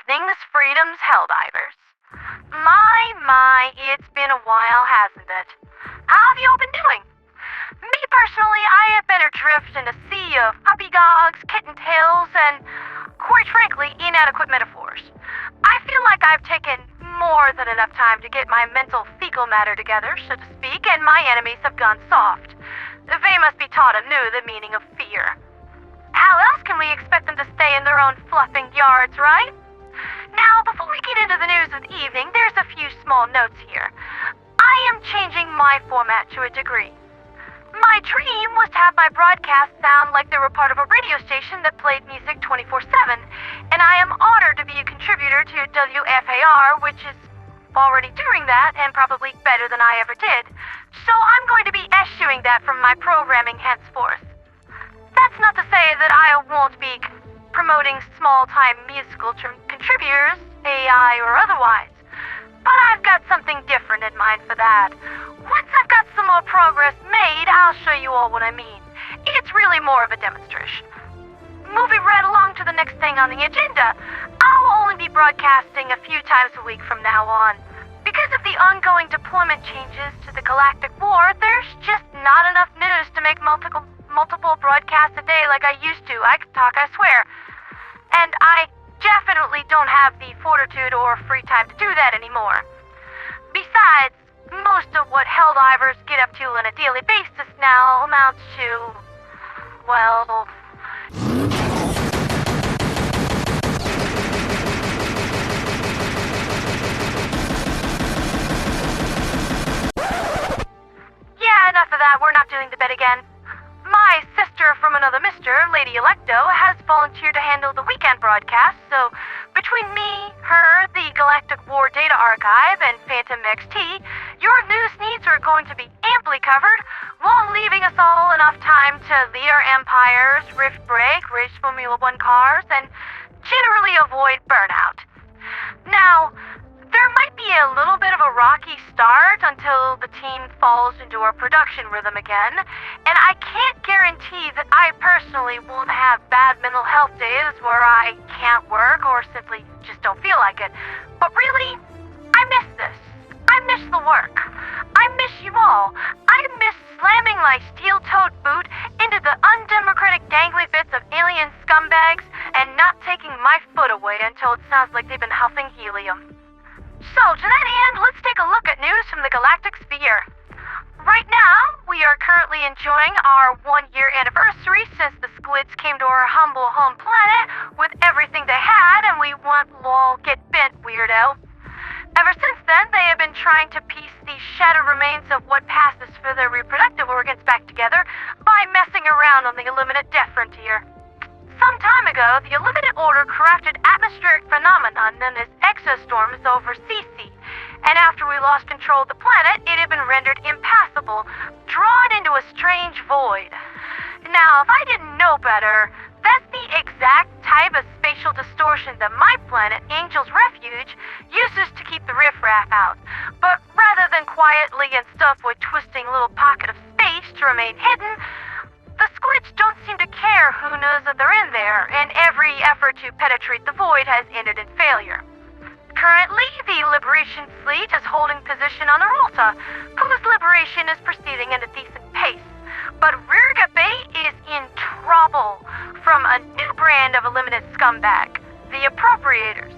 Things Freedom's Helldivers. My, it's been a while, hasn't it? How have you all been doing? Me personally, I have been adrift in a sea of puppy dogs, kitten tails, and, quite frankly, inadequate metaphors. I feel like I've taken more than enough time to get my mental fecal matter together, so to speak, and my enemies have gone soft. They must be taught anew the meaning of fear. How else can we expect them to stay in their own fluffing yards, right? Now, before we get into the news of the evening, there's a few small notes here. I am changing my format to a degree. My dream was to have my broadcasts sound like they were part of a radio station that played music 24/7, and I am honored to be a contributor to WFAR, which is already doing that and probably better than I ever did. So I'm going to be eschewing that from my programming henceforth. That's not to say that I won't be promoting small-time musical contributors, AI or otherwise. But I've got something different in mind for that. Once I've got some more progress made, I'll show you all what I mean. It's really more of a demonstration. Moving right along to the next thing on the agenda, I'll only be broadcasting a few times a week from now on. Because of the ongoing deployment changes to the Galactic War, there's just not enough news to make multiple broadcasts a day like I used to. I could talk, I swear. And I definitely don't have the fortitude or free time to do that anymore. Besides, most of what Helldivers get up to on a daily basis now amounts to, well... Yeah, enough of that. We're not doing the bit again. My sister from another mister, Lady Alecto, has volunteered to handle the weekend broadcast, so between me, her, the Galactic War Data Archive, and Phantom XT, your news needs are going to be amply covered, while leaving us all enough time to lead our empires, rift break, race Formula One cars, and generally avoid burnout. Now, there might be a little bit of a rocky start until the team falls into our production rhythm again, and I can't guarantee that I personally won't have bad mental health days where I can't work or simply just don't feel like it. But really, I miss this. I miss the work. I miss you all. I miss slamming my steel-toed boot into the undemocratic dangly bits of alien scumbags and not taking my foot away until it sounds like they've been huffing helium. So, to that end, let's take a look at news from the galactic sphere. Right now, we are currently enjoying our 1-year anniversary since the squids came to our humble home planet with everything they had, and we want lol get bent, weirdo. Ever since then, they have been trying to piece the shattered remains of what passes for their reproductive organs back together by messing around on the Illuminate death frontier. Some time ago, the Illuminate Order crafted atmospheric phenomenon known as exostorms over CC, and after we lost control of the planet, it had been rendered impassable, drawn into a strange void. Now, if I didn't know better, that's the exact type of spatial distortion that my planet, Angel's Refuge, uses to keep the riffraff out. But rather than quietly and stuffed with twisting little pocket of space to remain hidden, the squids don't seem to care who knows that they're in there, and every effort to penetrate the void has ended in failure. Currently, the Liberation fleet is holding position on Irulta, whose liberation is proceeding at a decent pace. But Rirga Bay is in trouble from a new brand of Illuminate scumbag, the Appropriators.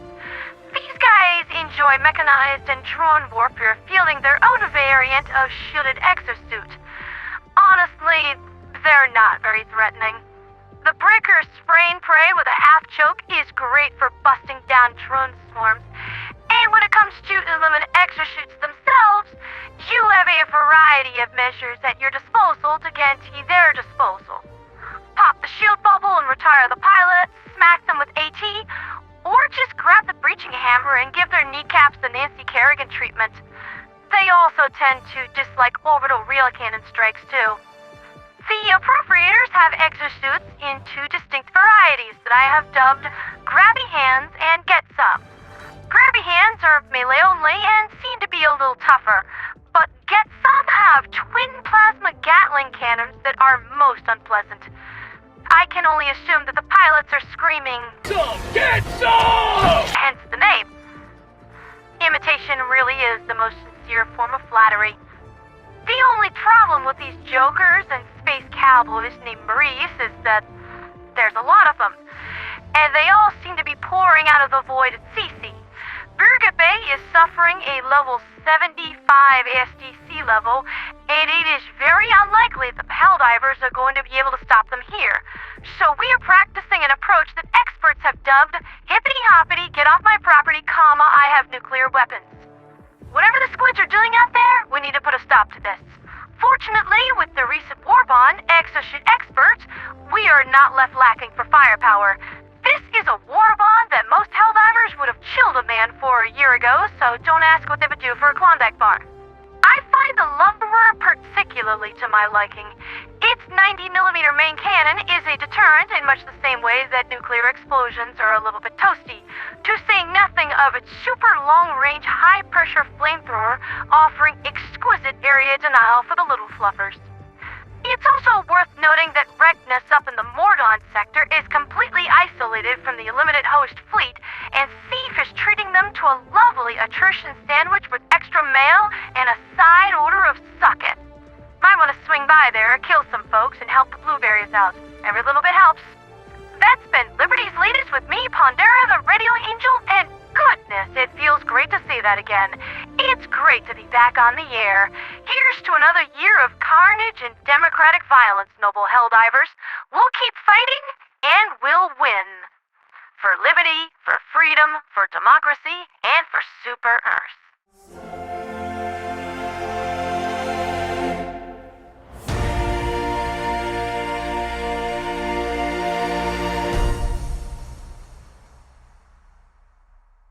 These guys enjoy mechanized and drone warfare, fielding their own variant of shielded exosuit. Honestly, they're not very threatening. The Breaker spray and pray with a half choke is great for busting down drone swarms. And when it comes to Illuminate exosuits themselves, you have a variety of measures at your disposal to guarantee their disposal. Pop the shield bubble and retire the pilot, smack them with AT, or just grab the breaching hammer and give their kneecaps the Nancy Kerrigan treatment. They also tend to dislike orbital reel cannon strikes too. The Appropriators have exosuits in 2 distinct varieties that I have dubbed Grabby Hands and Get Some. Grabby Hands are melee only and seem to be a little tougher, but Get Some have twin plasma Gatling cannons that are most unpleasant. I can only assume that the pilots are screaming, "Some! Get some!" Hence jokers and space cowboys named Reef is that there's a lot of them, and they all seem to be pouring out of the void at CC. Rirga Bay is suffering a level 75 SDC level, and it is very unlikely that the Helldivers are going to be able to stop them here. So we are practicing an approach that experts have dubbed hippity-hoppity, get off my property, comma, I have nuclear weapons. Whatever the squids are doing out there, we need to put a stop to this. Fortunately, with the recent war bond, exoship experts, we are not left lacking for firepower. This is a war bond that most Helldivers would have chilled a man for a year ago, so don't ask what they would do for a Klondike bar. I find the Lumberer particularly to my liking. Its 90mm main cannon is a deterrent in much the same way that nuclear explosions are a little bit toasty, to say nothing of its super long-range, high-pressure flamethrower offering exquisite area denial for the little fluffers. It's also worth noting that Regnus up in the Mordon sector is completely isolated from the Illuminate host fleet, and SEAF is treating them to a lovely attrition sandwich with extra mail and a side order of suck it. Might want to swing by there, kill some folks, and help the blueberries out. Every little bit helps. That's been Liberty's Latest with me, Pondera the Radio Angel, and goodness, it feels great to see that again. It's great to be back on the air. Here's to another year of carnage and democratic violence, noble Helldivers. We'll keep fighting, and we'll win. For liberty, for freedom, for democracy, and for Super Earth.